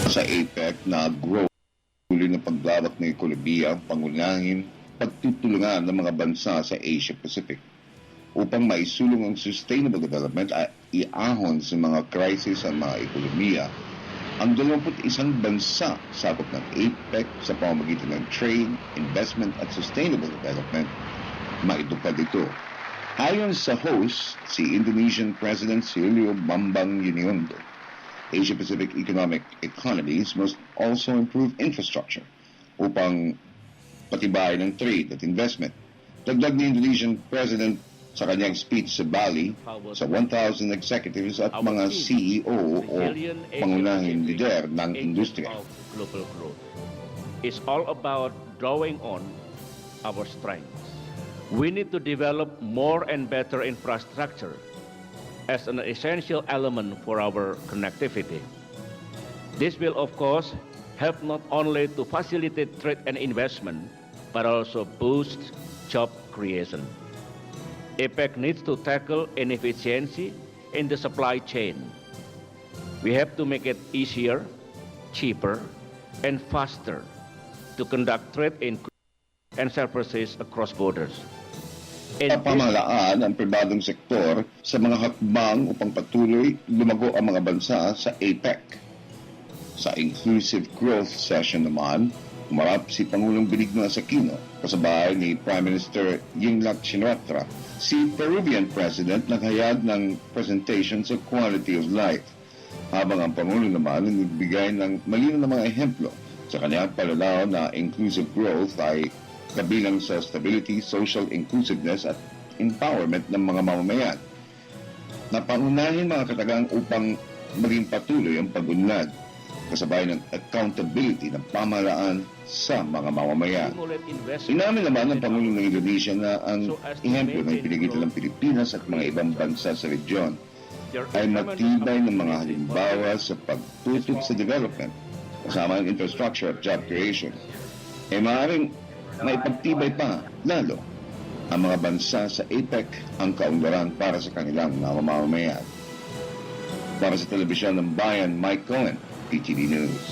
Sa APEC na growth, tuloy na paglawak ng ekonomiya ang pangunahing pagtutulungan ng mga bansa sa Asia-Pacific upang maisulong ang sustainable development at iahon sa mga crisis ang mga ekonomiya. Ang 21 bansa sakop ng APEC sa pamamagitan ng trade, investment at sustainable development, maitupad ito. Ayon sa host, si Indonesian President Silvio Bambang Yudhoyono, Asia-Pacific economic economies must also improve infrastructure upang patibayin ng trade at investment. Dagdag ni Indonesian President sa kanyang speech sa Bali sa 1,000 executives at mga CEO o pangunahing lider ng industriya. Global growth is all about drawing on our strengths. We need to develop more and better infrastructure as an essential element for our connectivity. This will, of course, help not only to facilitate trade and investment, but also boost job creation. APEC needs to tackle inefficiency in the supply chain. We have to make it easier, cheaper, and faster to conduct trade and services across borders. Pamahalaan ang pribadong sektor sa mga hakbang upang patuloy lumago ang mga bansa sa APEC. Sa Inclusive Growth Session naman, umarap si Pangulong Benigno Aquino kasabay ni Prime Minister Yingluck Shinawatra. Si Peruvian President naghayag ng presentation sa Quality of Life, habang ang Pangulo naman nagbigay ng malinaw na mga ehemplo sa kanyang palalaw na inclusive growth ay kabilang sa stability, social inclusiveness at empowerment ng mga mamamayan. Napangunahin mga katagang upang maging patuloy ang pag-unlad, kasabay ng accountability ng pamahalaan sa mga mamamayan. Inamin naman ng Pangulo ng Indonesia na ang ehemplo ng pinagitan ng Pilipinas at mga ibang bansa sa regiyon ay matibay ng mga halimbawa sa pagtutok sa development, kasama ng infrastructure at job creation, ay maaaring maipagtibay pa lalo ang mga bansa sa APEC ang kaunlaran para sa kanilang mamamayan. Para sa Telebisyon ng Bayan, Mike Cohen, PTV News.